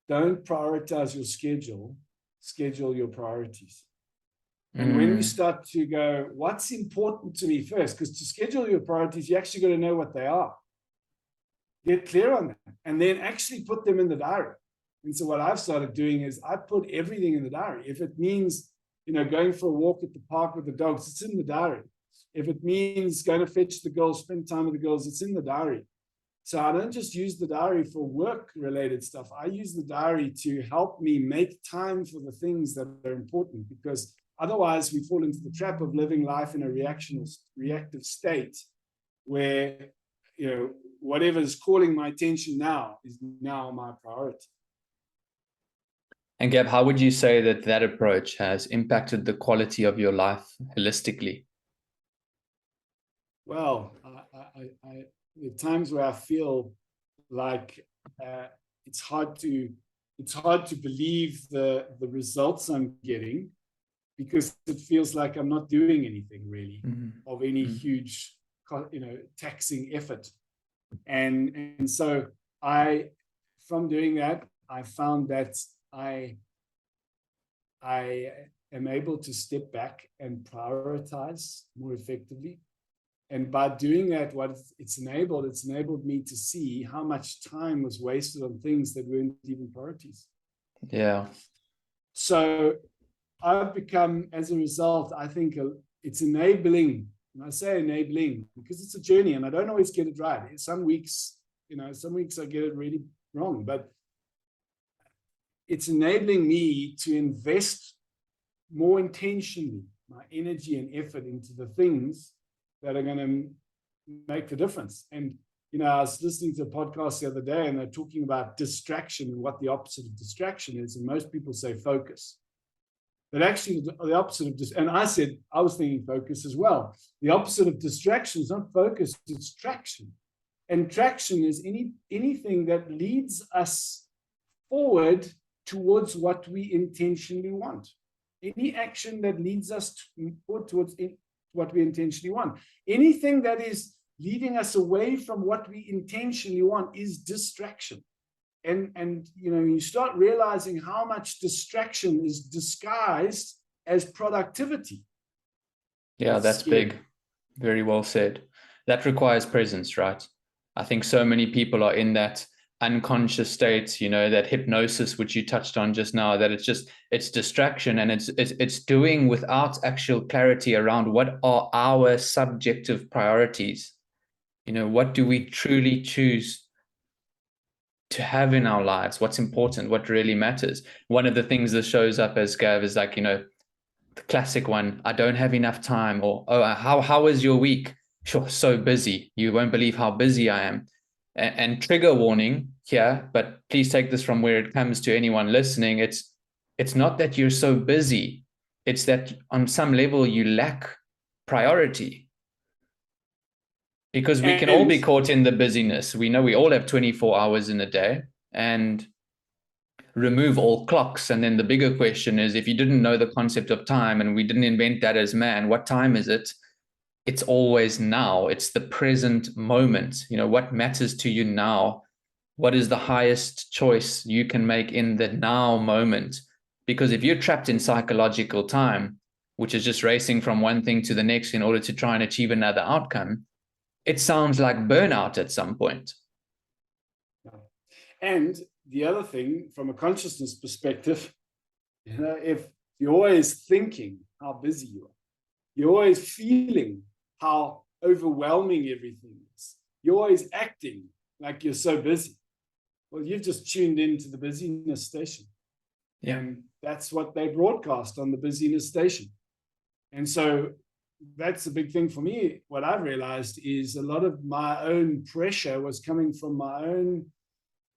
B: don't prioritize your schedule, schedule your priorities. And when we start to go, what's important to me first? Because to schedule your priorities, you actually got to know what they are. Get clear on that, and then actually put them in the diary. And so what I've started doing is I put everything in the diary. If it means, going for a walk at the park with the dogs, it's in the diary. If it means going to fetch the girls, spend time with the girls, it's in the diary. So I don't just use the diary for work-related stuff. I use the diary to help me make time for the things that are important, because otherwise we fall into the trap of living life in a reactive state where, whatever is calling my attention now is now my priority.
A: And Gab, how would you say that approach has impacted the quality of your life holistically?
B: Well, the times where I feel like it's hard to believe the results I'm getting, because it feels like I'm not doing anything really of any huge, taxing effort. And so from doing that, I found that I am able to step back and prioritize more effectively. And by doing that, what it's enabled me to see how much time was wasted on things that weren't even priorities.
A: Yeah.
B: So I've become, as a result, I think it's enabling. And I say enabling because it's a journey and I don't always get it right. Some weeks I get it really wrong, but it's enabling me to invest more intentionally my energy and effort into the things that are going to make the difference. And, I was listening to a podcast the other day and they're talking about distraction and what the opposite of distraction is. And most people say focus. But actually the opposite of and I was thinking focus as well. The opposite of distraction is not focus, it's traction. And traction is anything that leads us forward towards what we intentionally want. Any action that leads us towards what we intentionally want. Anything that is leading us away from what we intentionally want is distraction. And you start realizing how much distraction is disguised as productivity.
A: Yeah, that's big. Very well said. That requires presence, right? I think so many people are in that unconscious state, that hypnosis which you touched on just now, that it's distraction, and it's doing without actual clarity around what are our subjective priorities. What do we truly choose to have in our lives? What's important? What really matters? One of the things that shows up as Gav is like, the classic one, I don't have enough time, or, oh, how was your week? Sure, so busy. You won't believe how busy I am. And trigger warning here, but please take this from where it comes to anyone listening. It's not that you're so busy. It's that on some level you lack priority. Because we can all be caught in the busyness. We know we all have 24 hours in a day, and remove all clocks. And then the bigger question is, if you didn't know the concept of time, and we didn't invent that as man, what time is it? It's always now. It's the present moment. What matters to you now? What is the highest choice you can make in the now moment? Because if you're trapped in psychological time, which is just racing from one thing to the next in order to try and achieve another outcome, it sounds like burnout at some point.
B: And the other thing, from a consciousness perspective, if you're always thinking how busy you are, you're always feeling how overwhelming everything is, you're always acting like you're so busy, well, you've just tuned into the busyness station. Yeah. And that's what they broadcast on the busyness station. And so that's a big thing for me. What I've realized is a lot of my own pressure was coming from my own,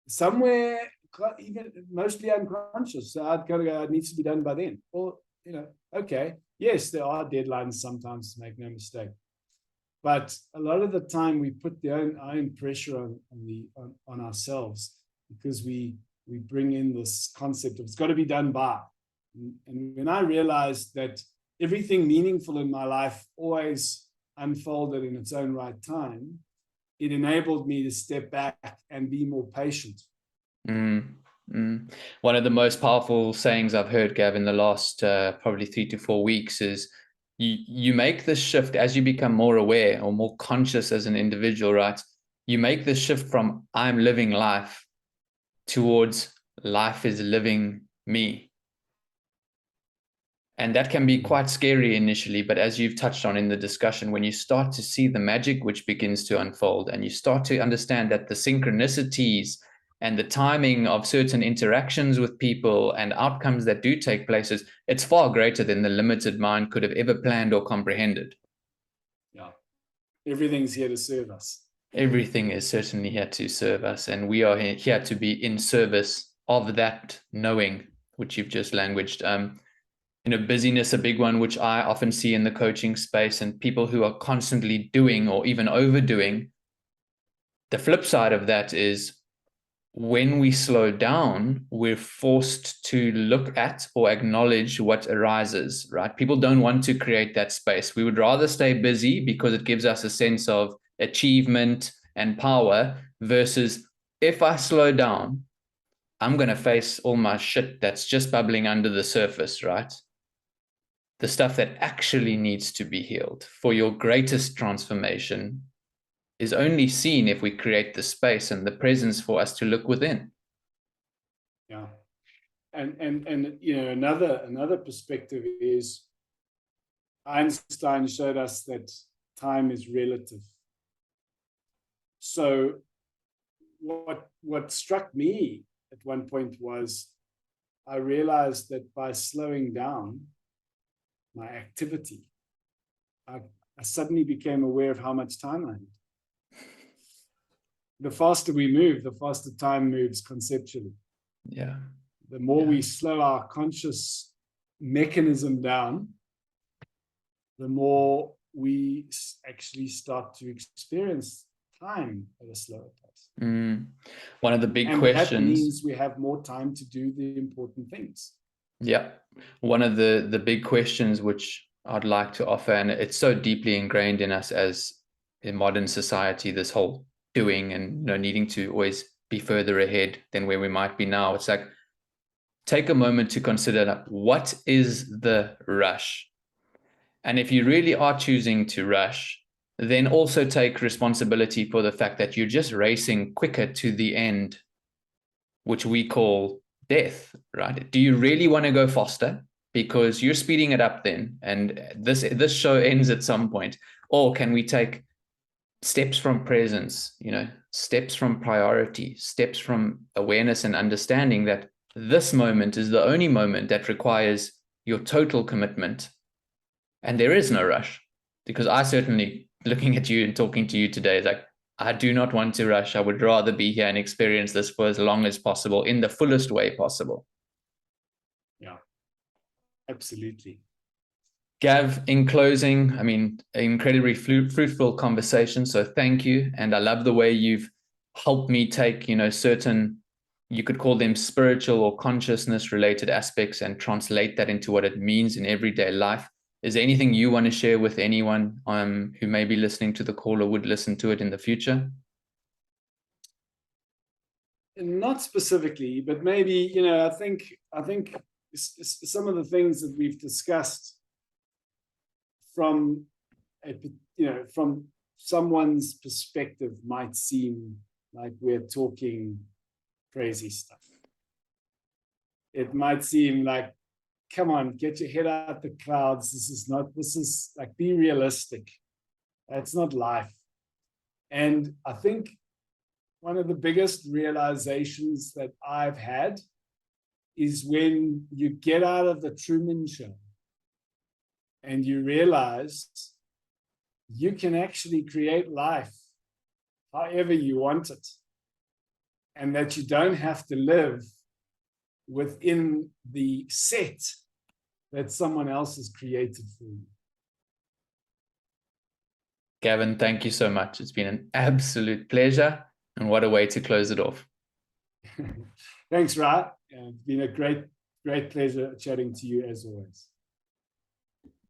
B: somewhere, even mostly unconscious. So I'd kind of go, it needs to be done by then. Or, okay, yes, there are deadlines sometimes, to make no mistake. But a lot of the time we put our own pressure on ourselves, because we bring in this concept of it's got to be done by. And when I realized that everything meaningful in my life always unfolded in its own right time, it enabled me to step back and be more patient.
A: One of the most powerful sayings I've heard, Gav, in the last probably 3 to 4 weeks is you make this shift as you become more aware or more conscious as an individual, right? You make this shift from I'm living life towards life is living me. And that can be quite scary initially, but as you've touched on in the discussion, when you start to see the magic which begins to unfold, and you start to understand that the synchronicities and the timing of certain interactions with people and outcomes that do take place, it's far greater than the limited mind could have ever planned or comprehended.
B: Yeah. Everything's here to serve us.
A: Everything is certainly here to serve us, and we are here to be in service of that knowing, which you've just languaged. Busyness, a big one, which I often see in the coaching space, and people who are constantly doing or even overdoing. The flip side of that is when we slow down, we're forced to look at or acknowledge what arises, right? People don't want to create that space. We would rather stay busy because it gives us a sense of achievement and power, versus if I slow down, I'm going to face all my shit that's just bubbling under the surface, right? The stuff that actually needs to be healed for your greatest transformation is only seen if we create the space and the presence for us to look within.
B: Yeah. And another perspective is Einstein showed us that time is relative. So what struck me at one point was I realized that by slowing down my activity, I suddenly became aware of how much time I had. The faster we move, the faster time moves conceptually.
A: Yeah.
B: The more we slow our conscious mechanism down, the more we actually start to experience time at a slower pace.
A: One of the big
B: And that
A: questions.
B: means we have more time to do the important things.
A: Yeah. One of the big questions which I'd like to offer, and it's so deeply ingrained in us as in modern society, this whole doing and needing to always be further ahead than where we might be now. It's like, take a moment to consider, what is the rush? And if you really are choosing to rush, then also take responsibility for the fact that you're just racing quicker to the end, which we call death, right? Do you really want to go faster? Because you're speeding it up then, and this show ends at some point. Or can we take steps from presence, steps from priority, steps from awareness and understanding that this moment is the only moment that requires your total commitment. And there is no rush, because I certainly, looking at you and talking to you today, is like, I do not want to rush. I would rather be here and experience this for as long as possible in the fullest way possible.
B: Yeah, absolutely.
A: Gav, in closing, I mean, incredibly fruitful conversation. So thank you. And I love the way you've helped me take, certain, you could call them spiritual or consciousness related aspects and translate that into what it means in everyday life. Is there anything you want to share with anyone who may be listening to the call or would listen to it in the future?
B: Not specifically, but maybe, I think some of the things that we've discussed from from someone's perspective might seem like we're talking crazy stuff. It might seem like, come on, get your head out the clouds. This is like, be realistic. It's not life. And I think one of the biggest realizations that I've had is when you get out of the Truman Show and you realize you can actually create life however you want it, and that you don't have to live within the set that someone else has created for you.
A: Gavin, thank you so much. It's been an absolute pleasure. And what a way to close it off.
B: Thanks, Ra. It's been a great pleasure chatting to you as always.